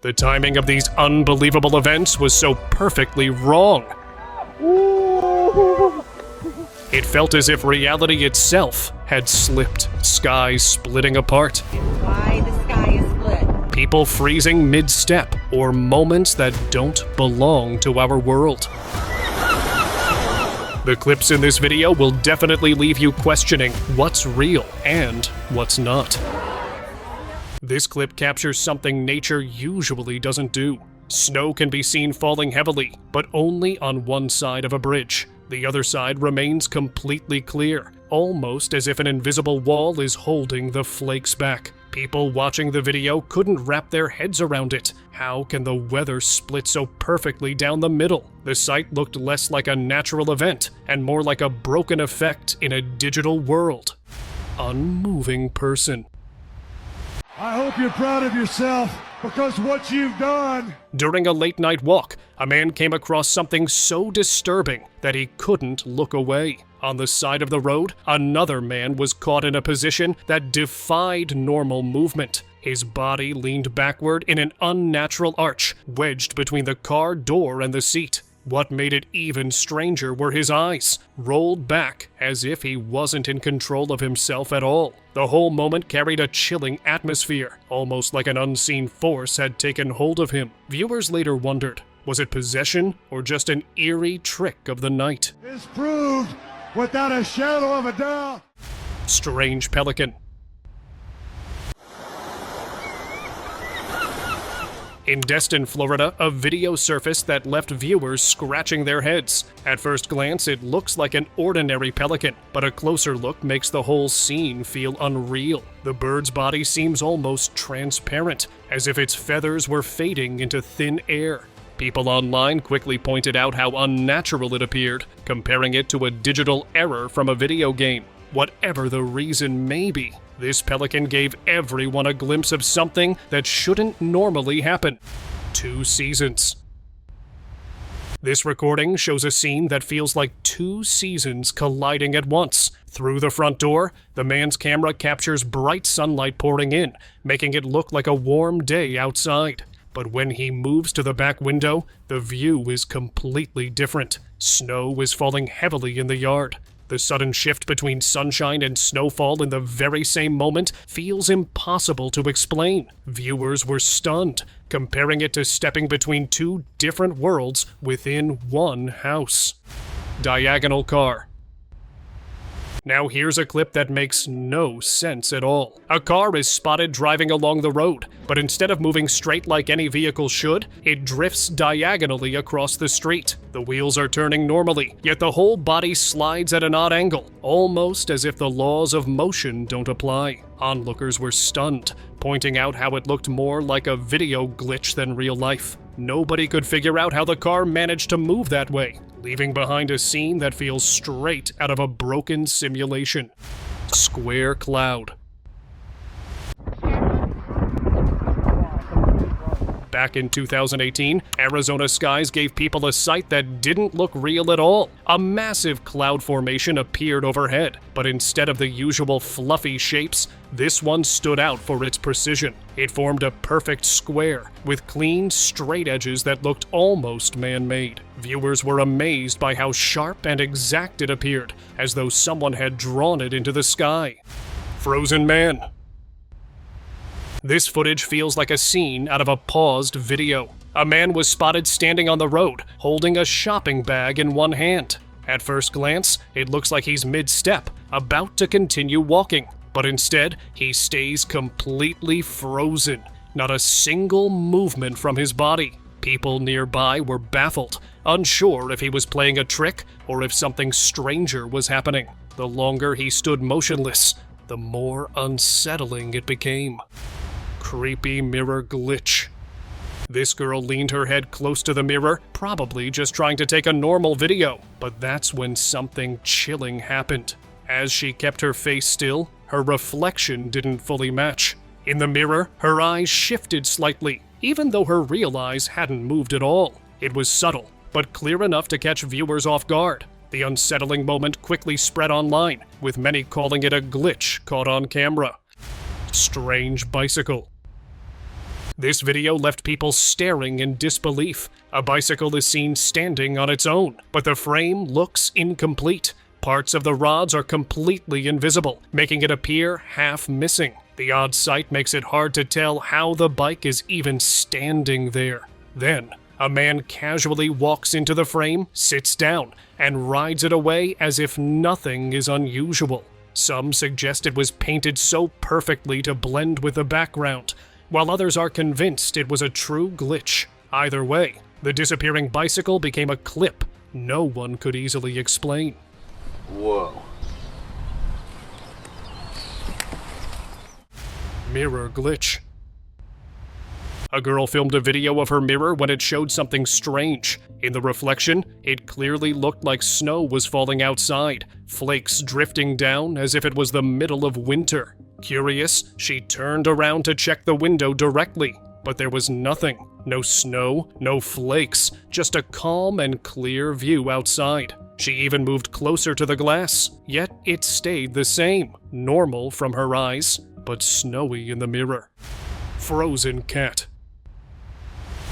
The timing of these unbelievable events was so perfectly wrong. It felt as if reality itself had slipped, skies splitting apart. Why the sky is split. People freezing mid-step, or moments that don't belong to our world. The clips in this video will definitely leave you questioning what's real and what's not. This clip captures something nature usually doesn't do. Snow can be seen falling heavily, but only on one side of a bridge. The other side remains completely clear, almost as if an invisible wall is holding the flakes back. People watching the video couldn't wrap their heads around it. How can the weather split so perfectly down the middle? The sight looked less like a natural event and more like a broken effect in a digital world. Unmoving person. I hope you're proud of yourself, because what you've done. During a late-night walk, a man came across something so disturbing that he couldn't look away. On the side of the road, another man was caught in a position that defied normal movement. His body leaned backward in an unnatural arch, wedged between the car door and the seat. What made it even stranger were his eyes, rolled back as if he wasn't in control of himself at all. The whole moment carried a chilling atmosphere, almost like an unseen force had taken hold of him. Viewers later wondered, was it possession or just an eerie trick of the night? This proved, without a shadow of a doubt. Strange pelican. In Destin, Florida, a video surfaced that left viewers scratching their heads. At first glance, it looks like an ordinary pelican, but a closer look makes the whole scene feel unreal. The bird's body seems almost transparent, as if its feathers were fading into thin air. People online quickly pointed out how unnatural it appeared, comparing it to a digital error from a video game. Whatever the reason may be, this pelican gave everyone a glimpse of something that shouldn't normally happen. 2 seasons. This recording shows a scene that feels like 2 seasons colliding at once. Through the front door, the man's camera captures bright sunlight pouring in, making it look like a warm day outside. But when he moves to the back window, the view is completely different. Snow is falling heavily in the yard. The sudden shift between sunshine and snowfall in the very same moment feels impossible to explain. Viewers were stunned, comparing it to stepping between 2 different worlds within one house. Diagonal car. Now here's a clip that makes no sense at all. A car is spotted driving along the road, but instead of moving straight like any vehicle should, it drifts diagonally across the street. The wheels are turning normally, yet the whole body slides at an odd angle, almost as if the laws of motion don't apply. Onlookers were stunned, pointing out how it looked more like a video glitch than real life. Nobody could figure out how the car managed to move that way, leaving behind a scene that feels straight out of a broken simulation. Square cloud. Back in 2018, Arizona skies gave people a sight that didn't look real at all. A massive cloud formation appeared overhead, but instead of the usual fluffy shapes, this one stood out for its precision. It formed a perfect square, with clean, straight edges that looked almost man-made. Viewers were amazed by how sharp and exact it appeared, as though someone had drawn it into the sky. Frozen man. This footage feels like a scene out of a paused video. A man was spotted standing on the road, holding a shopping bag in one hand. At first glance, it looks like he's mid-step, about to continue walking, but instead, he stays completely frozen. Not a single movement from his body. People nearby were baffled, unsure if he was playing a trick or if something stranger was happening. The longer he stood motionless, the more unsettling it became. Creepy mirror glitch. This girl leaned her head close to the mirror, probably just trying to take a normal video, but that's when something chilling happened. As she kept her face still, her reflection didn't fully match. In the mirror, her eyes shifted slightly, even though her real eyes hadn't moved at all. It was subtle, but clear enough to catch viewers off guard. The unsettling moment quickly spread online, with many calling it a glitch caught on camera. Strange bicycle. This video left people staring in disbelief. A bicycle is seen standing on its own, but the frame looks incomplete. Parts of the rods are completely invisible, making it appear half missing. The odd sight makes it hard to tell how the bike is even standing there. Then, a man casually walks into the frame, sits down, and rides it away as if nothing is unusual. Some suggest it was painted so perfectly to blend with the background, while others are convinced it was a true glitch. Either way, the disappearing bicycle became a clip no one could easily explain. Whoa. Mirror glitch. A girl filmed a video of her mirror when it showed something strange. In the reflection, it clearly looked like snow was falling outside, flakes drifting down as if it was the middle of winter. Curious, she turned around to check the window directly, but there was nothing. No snow, no flakes, just a calm and clear view outside. She even moved closer to the glass, yet it stayed the same, normal from her eyes, but snowy in the mirror. Frozen cat.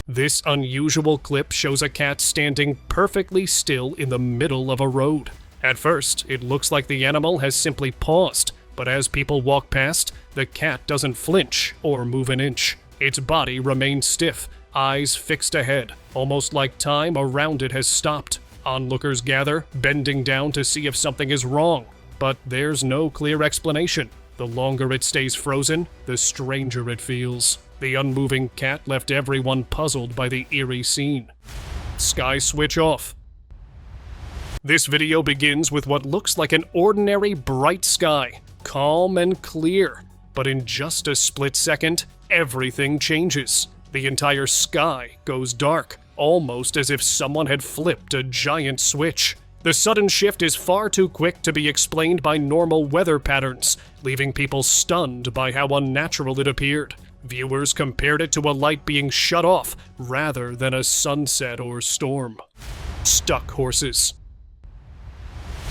This unusual clip shows a cat standing perfectly still in the middle of a road. At first, it looks like the animal has simply paused, but as people walk past, the cat doesn't flinch or move an inch. Its body remains stiff, eyes fixed ahead, almost like time around it has stopped. Onlookers gather, bending down to see if something is wrong, but there's no clear explanation. The longer it stays frozen, the stranger it feels. The unmoving cat left everyone puzzled by the eerie scene. Sky switch off. This video begins with what looks like an ordinary bright sky, calm and clear, but in just a split second, everything changes. The entire sky goes dark, almost as if someone had flipped a giant switch. The sudden shift is far too quick to be explained by normal weather patterns, leaving people stunned by how unnatural it appeared. Viewers compared it to a light being shut off rather than a sunset or storm. Stuck horses.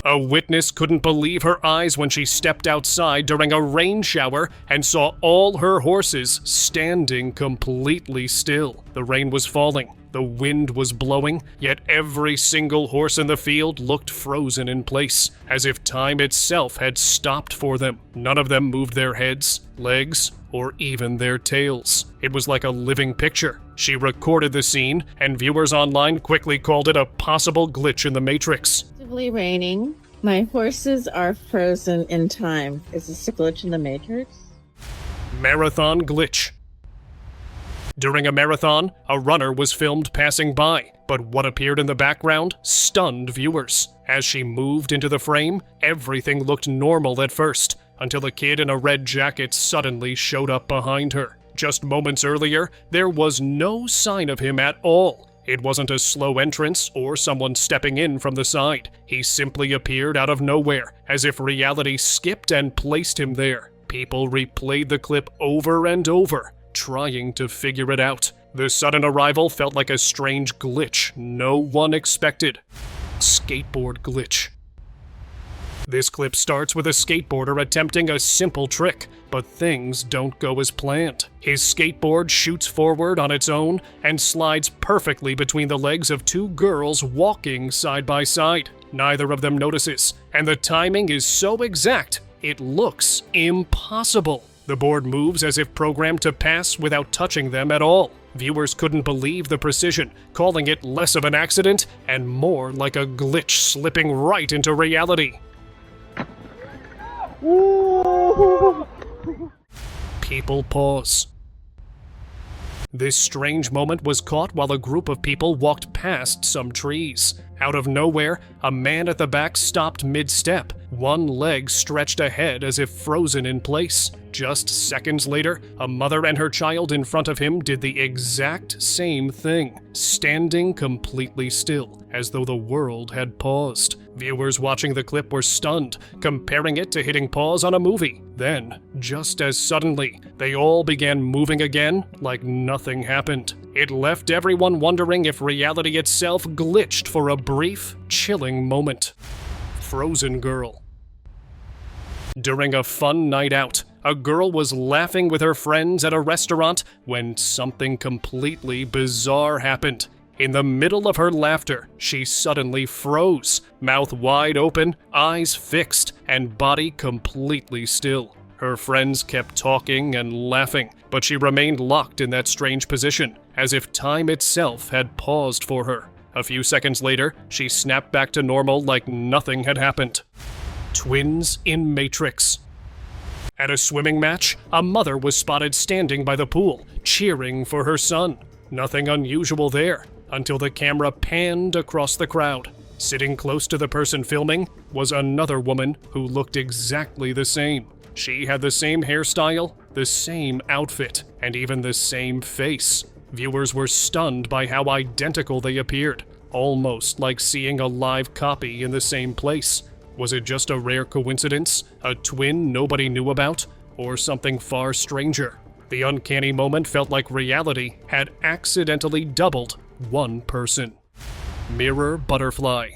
A witness couldn't believe her eyes when she stepped outside during a rain shower and saw all her horses standing completely still. The rain was falling, the wind was blowing, yet every single horse in the field looked frozen in place, as if time itself had stopped for them. None of them moved their heads, legs, or even their tails. It was like a living picture. She recorded the scene, and viewers online quickly called it a possible glitch in the Matrix. Raining. My horses are frozen in time. Is this a glitch in the Matrix? Marathon glitch. During a marathon, a runner was filmed passing by, but what appeared in the background stunned viewers. As she moved into the frame, everything looked normal at first, until a kid in a red jacket suddenly showed up behind her. Just moments earlier, there was no sign of him at all. It wasn't a slow entrance or someone stepping in from the side. He simply appeared out of nowhere, as if reality skipped and placed him there. People replayed the clip over and over, trying to figure it out. The sudden arrival felt like a strange glitch no one expected. Skateboard glitch. This clip starts with a skateboarder attempting a simple trick, but things don't go as planned. His skateboard shoots forward on its own and slides perfectly between the legs of two girls walking side by side. Neither of them notices, and the timing is so exact, it looks impossible. The board moves as if programmed to pass without touching them at all. Viewers couldn't believe the precision, calling it less of an accident and more like a glitch slipping right into reality. People pause. This strange moment was caught while a group of people walked past some trees. Out of nowhere, a man at the back stopped mid-step, one leg stretched ahead as if frozen in place. Just seconds later, a mother and her child in front of him did the exact same thing, standing completely still, as though the world had paused. Viewers watching the clip were stunned, comparing it to hitting pause on a movie. Then, just as suddenly, they all began moving again like nothing happened. It left everyone wondering if reality itself glitched for a brief, chilling moment. Frozen girl. During a fun night out, a girl was laughing with her friends at a restaurant when something completely bizarre happened. In the middle of her laughter, she suddenly froze, mouth wide open, eyes fixed, and body completely still. Her friends kept talking and laughing, but she remained locked in that strange position, as if time itself had paused for her. A few seconds later, she snapped back to normal like nothing had happened. Twins in Matrix. At a swimming match, a mother was spotted standing by the pool, cheering for her son. Nothing unusual there, until the camera panned across the crowd. Sitting close to the person filming was another woman who looked exactly the same. She had the same hairstyle, the same outfit, and even the same face. Viewers were stunned by how identical they appeared, almost like seeing a live copy in the same place. Was it just a rare coincidence, a twin nobody knew about, or something far stranger? The uncanny moment felt like reality had accidentally doubled one person. Mirror butterfly.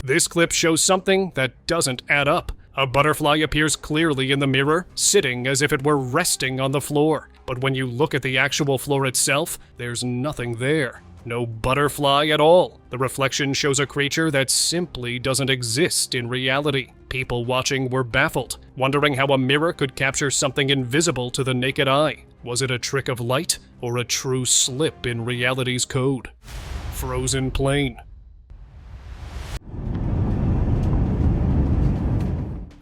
This clip shows something that doesn't add up. A butterfly appears clearly in the mirror, sitting as if it were resting on the floor. But when you look at the actual floor itself, there's nothing there. No butterfly at all. The reflection shows a creature that simply doesn't exist in reality. People watching were baffled, wondering how a mirror could capture something invisible to the naked eye. Was it a trick of light, or a true slip in reality's code? Frozen plane.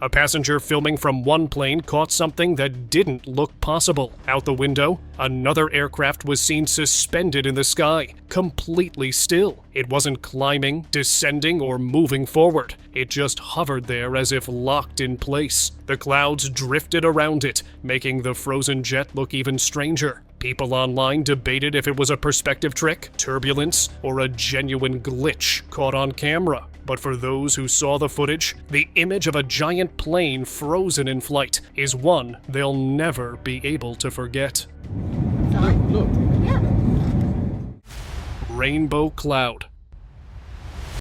A passenger filming from one plane caught something that didn't look possible. Out the window, another aircraft was seen suspended in the sky, completely still. It wasn't climbing, descending, or moving forward. It just hovered there as if locked in place. The clouds drifted around it, making the frozen jet look even stranger. People online debated if it was a perspective trick, turbulence, or a genuine glitch caught on camera. But for those who saw the footage, the image of a giant plane frozen in flight is one they'll never be able to forget. Look. Rainbow cloud.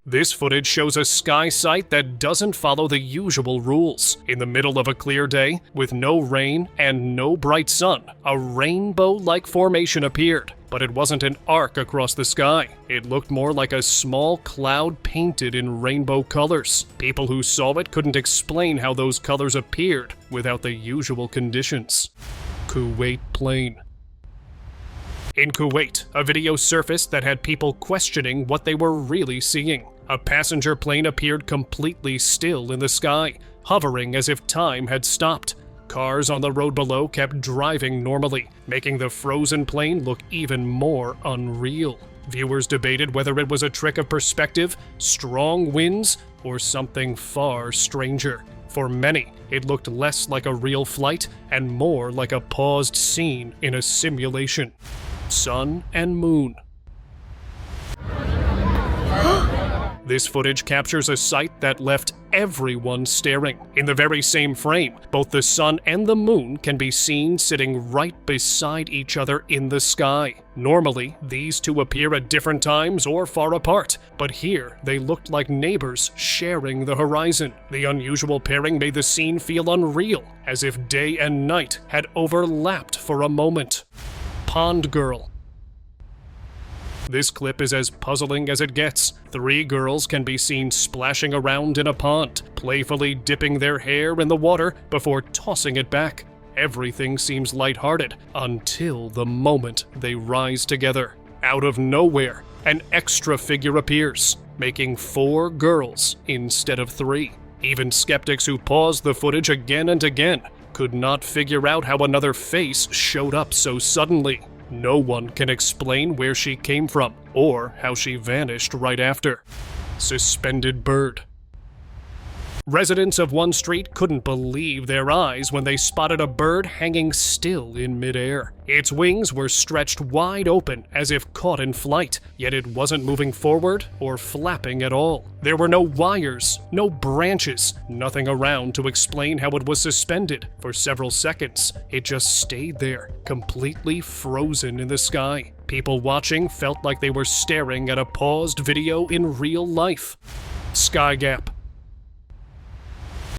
This footage shows a sky sight that doesn't follow the usual rules. In the middle of a clear day, with no rain and no bright sun, a rainbow-like formation appeared. But it wasn't an arc across the sky. It looked more like a small cloud painted in rainbow colors. People who saw it couldn't explain how those colors appeared without the usual conditions. Kuwait plane. In Kuwait, a video surfaced that had people questioning what they were really seeing. A passenger plane appeared completely still in the sky, hovering as if time had stopped. Cars on the road below kept driving normally, making the frozen plane look even more unreal. Viewers debated whether it was a trick of perspective, strong winds, or something far stranger. For many, it looked less like a real flight and more like a paused scene in a simulation. Sun and moon. This footage captures a sight that left everyone staring. In the very same frame, both the sun and the moon can be seen sitting right beside each other in the sky. Normally, these two appear at different times or far apart, but here they looked like neighbors sharing the horizon. The unusual pairing made the scene feel unreal, as if day and night had overlapped for a moment. Pond girl. This clip is as puzzling as it gets. 3 girls can be seen splashing around in a pond, playfully dipping their hair in the water before tossing it back. Everything seems lighthearted until the moment they rise together. Out of nowhere, an extra figure appears, making 4 girls instead of 3. Even skeptics who paused the footage again and again could not figure out how another face showed up so suddenly. No one can explain where she came from or how she vanished right after. Suspended bird. Residents of one street couldn't believe their eyes when they spotted a bird hanging still in midair. Its wings were stretched wide open as if caught in flight, yet it wasn't moving forward or flapping at all. There were no wires, no branches, nothing around to explain how it was suspended. For several seconds, it just stayed there, completely frozen in the sky. People watching felt like they were staring at a paused video in real life. Sky gap.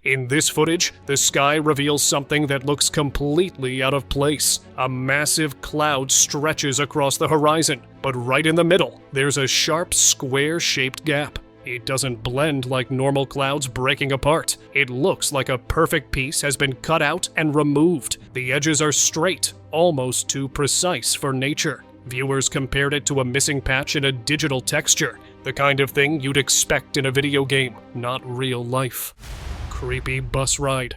In this footage, the sky reveals something that looks completely out of place. A massive cloud stretches across the horizon, but right in the middle, there's a sharp, square-shaped gap. It doesn't blend like normal clouds breaking apart. It looks like a perfect piece has been cut out and removed. The edges are straight, almost too precise for nature. Viewers compared it to a missing patch in a digital texture, the kind of thing you'd expect in a video game, not real life. Creepy bus ride.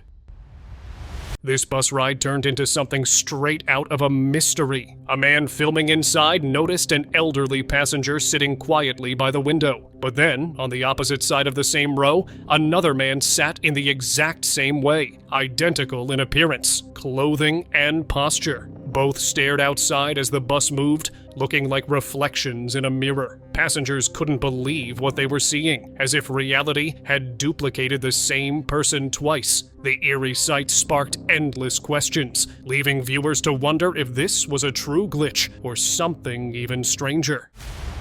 This bus ride turned into something straight out of a mystery. A man filming inside noticed an elderly passenger sitting quietly by the window. But then, on the opposite side of the same row, another man sat in the exact same way, identical in appearance, clothing, and posture. Both stared outside as the bus moved, looking like reflections in a mirror. Passengers couldn't believe what they were seeing, as if reality had duplicated the same person twice. The eerie sight sparked endless questions, leaving viewers to wonder if this was a true glitch or something even stranger.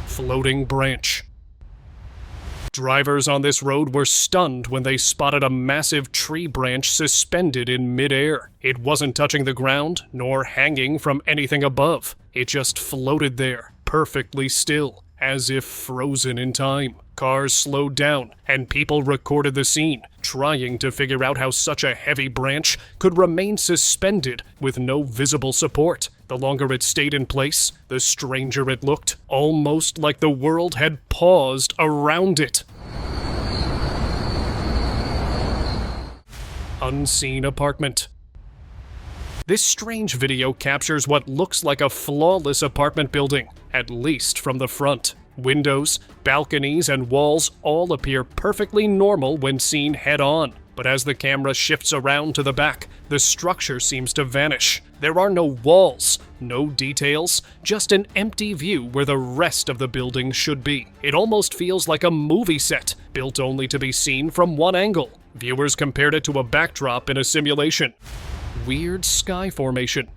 Floating branch. Drivers on this road were stunned when they spotted a massive tree branch suspended in midair. It wasn't touching the ground, nor hanging from anything above. It just floated there, perfectly still, as if frozen in time. Cars slowed down, and people recorded the scene, trying to figure out how such a heavy branch could remain suspended with no visible support. The longer it stayed in place, the stranger it looked, almost like the world had paused around it. Unseen apartment. This strange video captures what looks like a flawless apartment building, at least from the front. Windows, balconies, and walls all appear perfectly normal when seen head-on. But as the camera shifts around to the back, the structure seems to vanish. There are no walls, no details, just an empty view where the rest of the building should be. It almost feels like a movie set, built only to be seen from one angle. Viewers compared it to a backdrop in a simulation. Weird sky formation.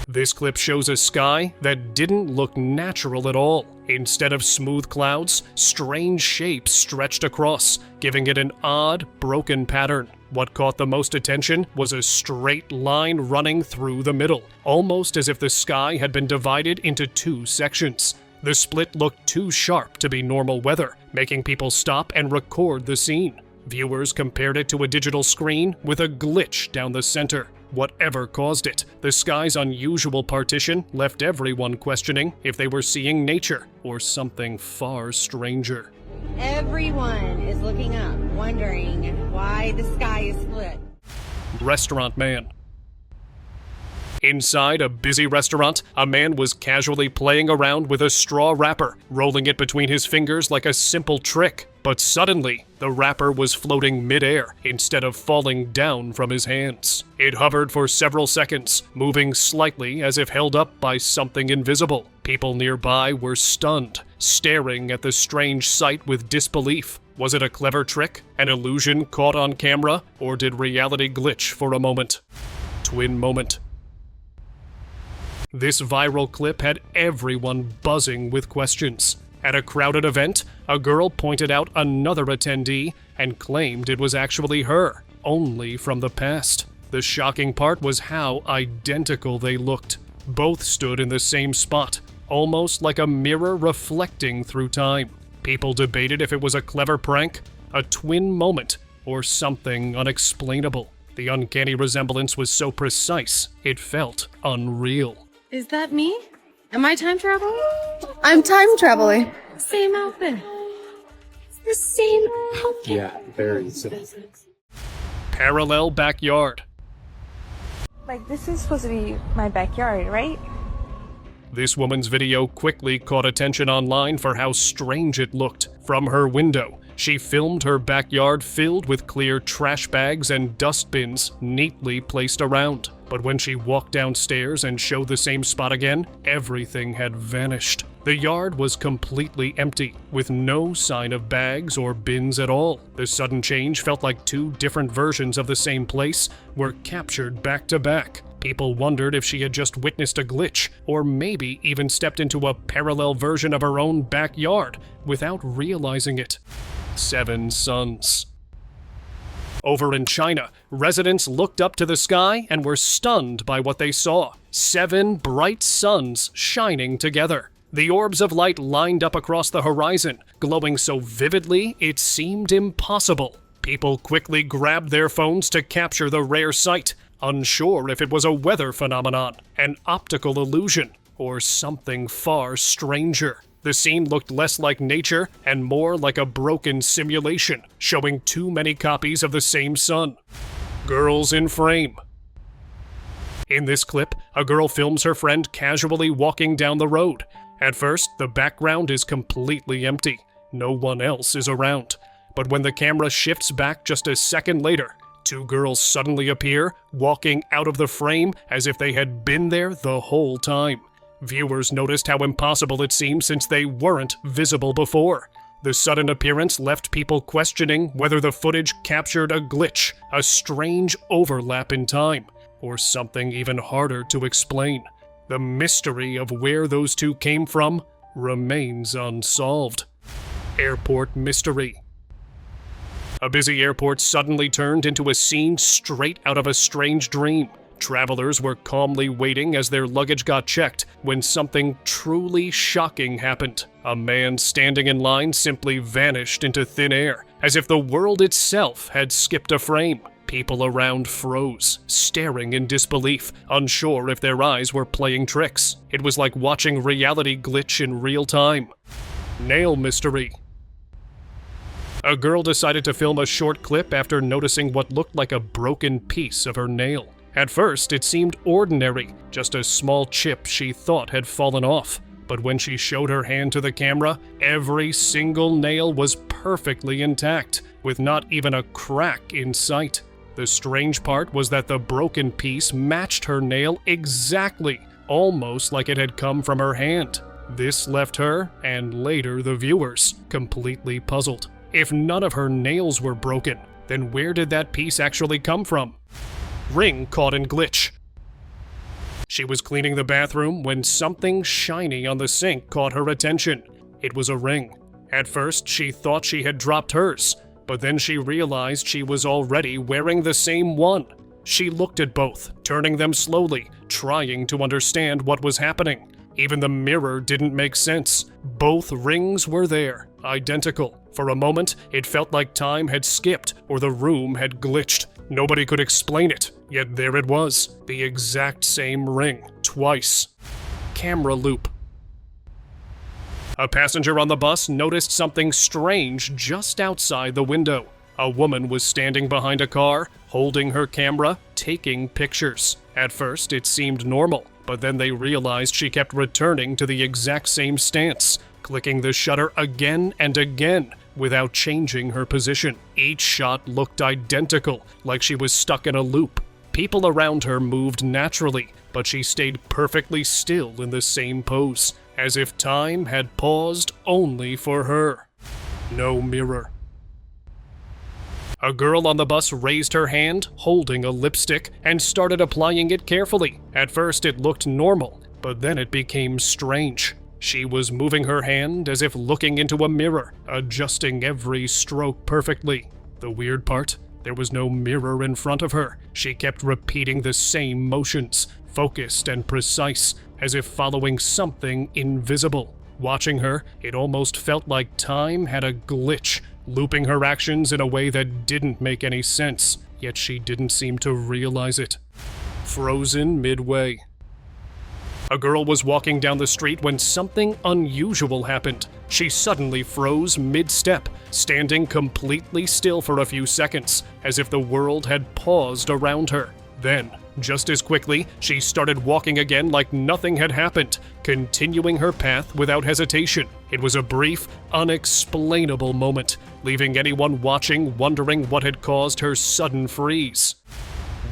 This clip shows a sky that didn't look natural at all. Instead of smooth clouds, strange shapes stretched across, giving it an odd, broken pattern. What caught the most attention was a straight line running through the middle, almost as if the sky had been divided into two sections. The split looked too sharp to be normal weather, making people stop and record the scene. Viewers compared it to a digital screen with a glitch down the center. Whatever caused it, the sky's unusual partition left everyone questioning if they were seeing nature or something far stranger. Everyone is looking up, wondering why the sky is split. Restaurant man. Inside a busy restaurant, a man was casually playing around with a straw wrapper, rolling it between his fingers like a simple trick. But suddenly, the wrapper was floating midair instead of falling down from his hands. It hovered for several seconds, moving slightly as if held up by something invisible. People nearby were stunned, staring at the strange sight with disbelief. Was it a clever trick, an illusion caught on camera, or did reality glitch for a moment? Twin moment. This viral clip had everyone buzzing with questions. At a crowded event, a girl pointed out another attendee and claimed it was actually her, only from the past. The shocking part was how identical they looked. Both stood in the same spot, almost like a mirror reflecting through time. People debated if it was a clever prank, a twin moment, or something unexplainable. The uncanny resemblance was so precise, it felt unreal. Is that me? Am I time traveling? I'm time traveling. Same outfit. The same outfit. Yeah, very simple. Parallel backyard. Like, this is supposed to be my backyard, right? This woman's video quickly caught attention online for how strange it looked. From her window, she filmed her backyard filled with clear trash bags and dustbins neatly placed around. But when she walked downstairs and showed the same spot again, everything had vanished. The yard was completely empty, with no sign of bags or bins at all. The sudden change felt like two different versions of the same place were captured back to back. People wondered if she had just witnessed a glitch, or maybe even stepped into a parallel version of her own backyard without realizing it. 7 Suns. Over in China, residents looked up to the sky and were stunned by what they saw. 7 bright suns shining together. The orbs of light lined up across the horizon, glowing so vividly it seemed impossible. People quickly grabbed their phones to capture the rare sight, unsure if it was a weather phenomenon, an optical illusion, or something far stranger. The scene looked less like nature and more like a broken simulation, showing too many copies of the same sun. Girls in frame. In this clip, a girl films her friend casually walking down the road. At first, the background is completely empty. No one else is around. But when the camera shifts back just a second later, 2 girls suddenly appear, walking out of the frame as if they had been there the whole time. Viewers noticed how impossible it seemed since they weren't visible before. The sudden appearance left people questioning whether the footage captured a glitch, a strange overlap in time, or something even harder to explain. The mystery of where those 2 came from remains unsolved. Airport mystery. A busy airport suddenly turned into a scene straight out of a strange dream. Travelers were calmly waiting as their luggage got checked when something truly shocking happened. A man standing in line simply vanished into thin air, as if the world itself had skipped a frame. People around froze, staring in disbelief, unsure if their eyes were playing tricks. It was like watching reality glitch in real time. Nail mystery. A girl decided to film a short clip after noticing what looked like a broken piece of her nail. At first, it seemed ordinary, just a small chip she thought had fallen off. But when she showed her hand to the camera, every single nail was perfectly intact, with not even a crack in sight. The strange part was that the broken piece matched her nail exactly, almost like it had come from her hand. This left her, and later the viewers, completely puzzled. If none of her nails were broken, then where did that piece actually come from? Ring caught in glitch. She was cleaning the bathroom when something shiny on the sink caught her attention. It was a ring. At first, she thought she had dropped hers, but then she realized she was already wearing the same one. She looked at both, turning them slowly, trying to understand what was happening. Even the mirror didn't make sense. Both rings were there, identical. For a moment, it felt like time had skipped or the room had glitched. Nobody could explain it, yet there it was, the exact same ring, twice. Camera loop. A passenger on the bus noticed something strange just outside the window. A woman was standing behind a car, holding her camera, taking pictures. At first, it seemed normal, but then they realized she kept returning to the exact same stance, clicking the shutter again and again, without changing her position. Each shot looked identical, like she was stuck in a loop. People around her moved naturally, but she stayed perfectly still in the same pose, as if time had paused only for her. No mirror. A girl on the bus raised her hand, holding a lipstick, and started applying it carefully. At first it looked normal, but then it became strange. She was moving her hand as if looking into a mirror, adjusting every stroke perfectly. The weird part? There was no mirror in front of her. She kept repeating the same motions, focused and precise, as if following something invisible. Watching her, it almost felt like time had a glitch, looping her actions in a way that didn't make any sense, yet she didn't seem to realize it. Frozen midway. A girl was walking down the street when something unusual happened. She suddenly froze mid-step, standing completely still for a few seconds, as if the world had paused around her. Then, just as quickly, she started walking again like nothing had happened, continuing her path without hesitation. It was a brief, unexplainable moment, leaving anyone watching wondering what had caused her sudden freeze.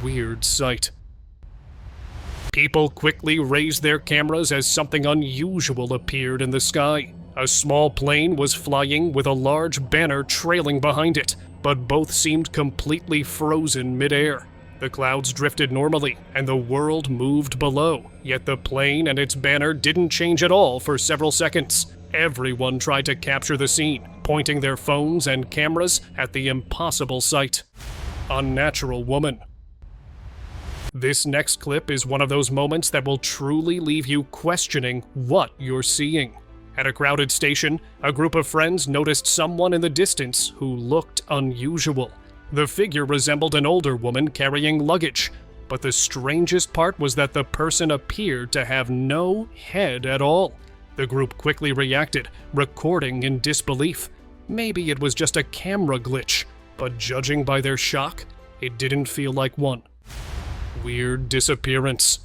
Weird sight. People quickly raised their cameras as something unusual appeared in the sky. A small plane was flying with a large banner trailing behind it, but both seemed completely frozen midair. The clouds drifted normally, and the world moved below, yet the plane and its banner didn't change at all for several seconds. Everyone tried to capture the scene, pointing their phones and cameras at the impossible sight. unnatural woman. This next clip is one of those moments that will truly leave you questioning what you're seeing. At a crowded station, a group of friends noticed someone in the distance who looked unusual. The figure resembled an older woman carrying luggage, but the strangest part was that the person appeared to have no head at all. The group quickly reacted, recording in disbelief. Maybe it was just a camera glitch, but judging by their shock, it didn't feel like one. Weird disappearance.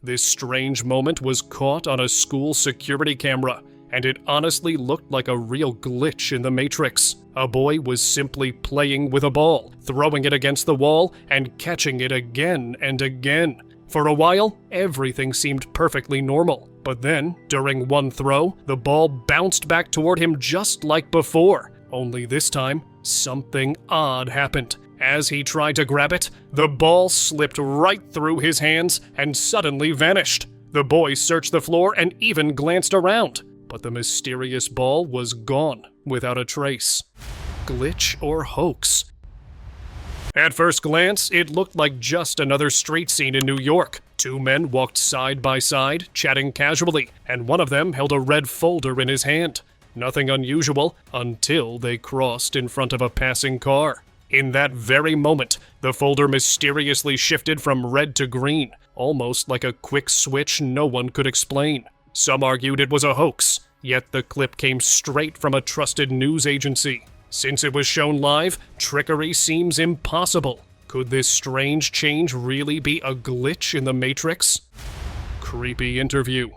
This strange moment was caught on a school security camera, and it honestly looked like a real glitch in the Matrix. A boy was simply playing with a ball, throwing it against the wall, and catching it again and again. For a while, everything seemed perfectly normal, but then, during one throw, the ball bounced back toward him just like before. Only this time, something odd happened. As he tried to grab it, the ball slipped right through his hands and suddenly vanished. The boy searched the floor and even glanced around, but the mysterious ball was gone without a trace. Glitch or hoax? At first glance, it looked like just another street scene in New York. Two men walked side by side, chatting casually, and one of them held a red folder in his hand. Nothing unusual until they crossed in front of a passing car. In that very moment, the folder mysteriously shifted from red to green, almost like a quick switch no one could explain. Some argued it was a hoax, yet the clip came straight from a trusted news agency. Since it was shown live, trickery seems impossible. Could this strange change really be a glitch in the Matrix? Creepy interview.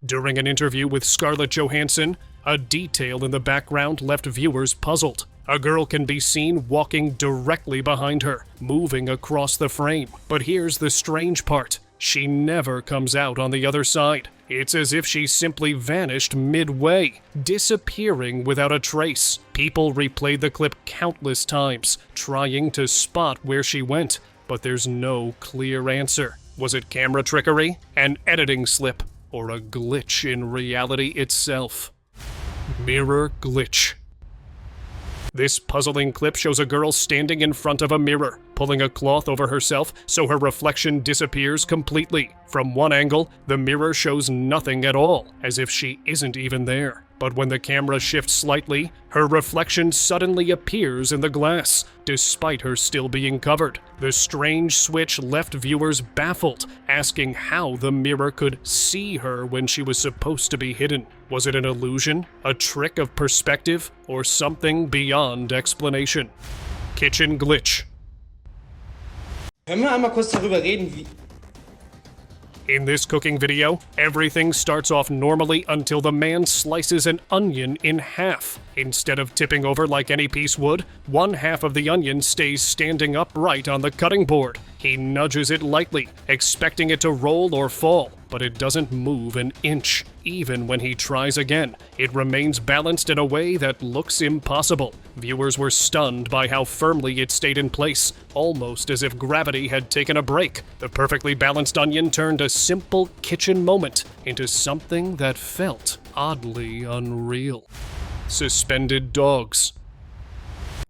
During an interview with Scarlett Johansson, a detail in the background left viewers puzzled. A girl can be seen walking directly behind her, moving across the frame. But here's the strange part. She never comes out on the other side. It's as if she simply vanished midway, disappearing without a trace. People replayed the clip countless times, trying to spot where she went, but there's no clear answer. Was it camera trickery, an editing slip, or a glitch in reality itself? Mirror glitch. This puzzling clip shows a girl standing in front of a mirror, pulling a cloth over herself so her reflection disappears completely. From one angle, the mirror shows nothing at all, as if she isn't even there. But when the camera shifts slightly, her reflection suddenly appears in the glass, despite her still being covered. The strange switch left viewers baffled, asking how the mirror could see her when she was supposed to be hidden. Was it an illusion, a trick of perspective, or something beyond explanation? Kitchen glitch. Können wir einmal kurz darüber reden, wie... In this cooking video, everything starts off normally until the man slices an onion in half. Instead of tipping over like any piece would, one half of the onion stays standing upright on the cutting board. He nudges it lightly, expecting it to roll or fall, but it doesn't move an inch. Even when he tries again, it remains balanced in a way that looks impossible. Viewers were stunned by how firmly it stayed in place, almost as if gravity had taken a break. The perfectly balanced onion turned a simple kitchen moment into something that felt oddly unreal. Suspended dogs.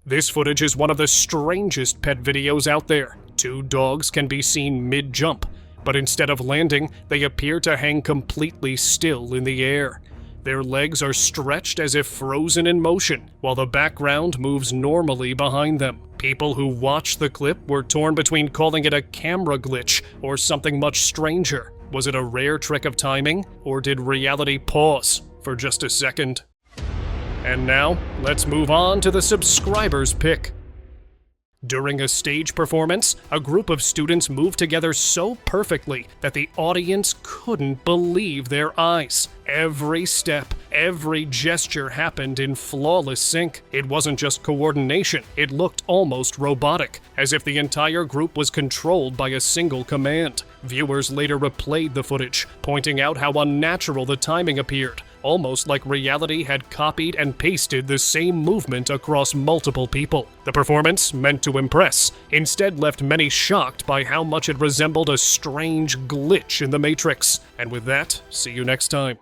This footage is one of the strangest pet videos out there. Two dogs can be seen mid-jump, but instead of landing, they appear to hang completely still in the air. Their legs are stretched as if frozen in motion, while the background moves normally behind them. People who watched the clip were torn between calling it a camera glitch or something much stranger. Was it a rare trick of timing, or did reality pause for just a second? And now, let's move on to the subscribers' pick. During a stage performance, a group of students moved together so perfectly that the audience couldn't believe their eyes. Every step, every gesture happened in flawless sync. It wasn't just coordination, it looked almost robotic, as if the entire group was controlled by a single command. Viewers later replayed the footage, pointing out how unnatural the timing appeared, almost like reality had copied and pasted the same movement across multiple people. The performance, meant to impress, instead left many shocked by how much it resembled a strange glitch in the Matrix. And with that, see you next time.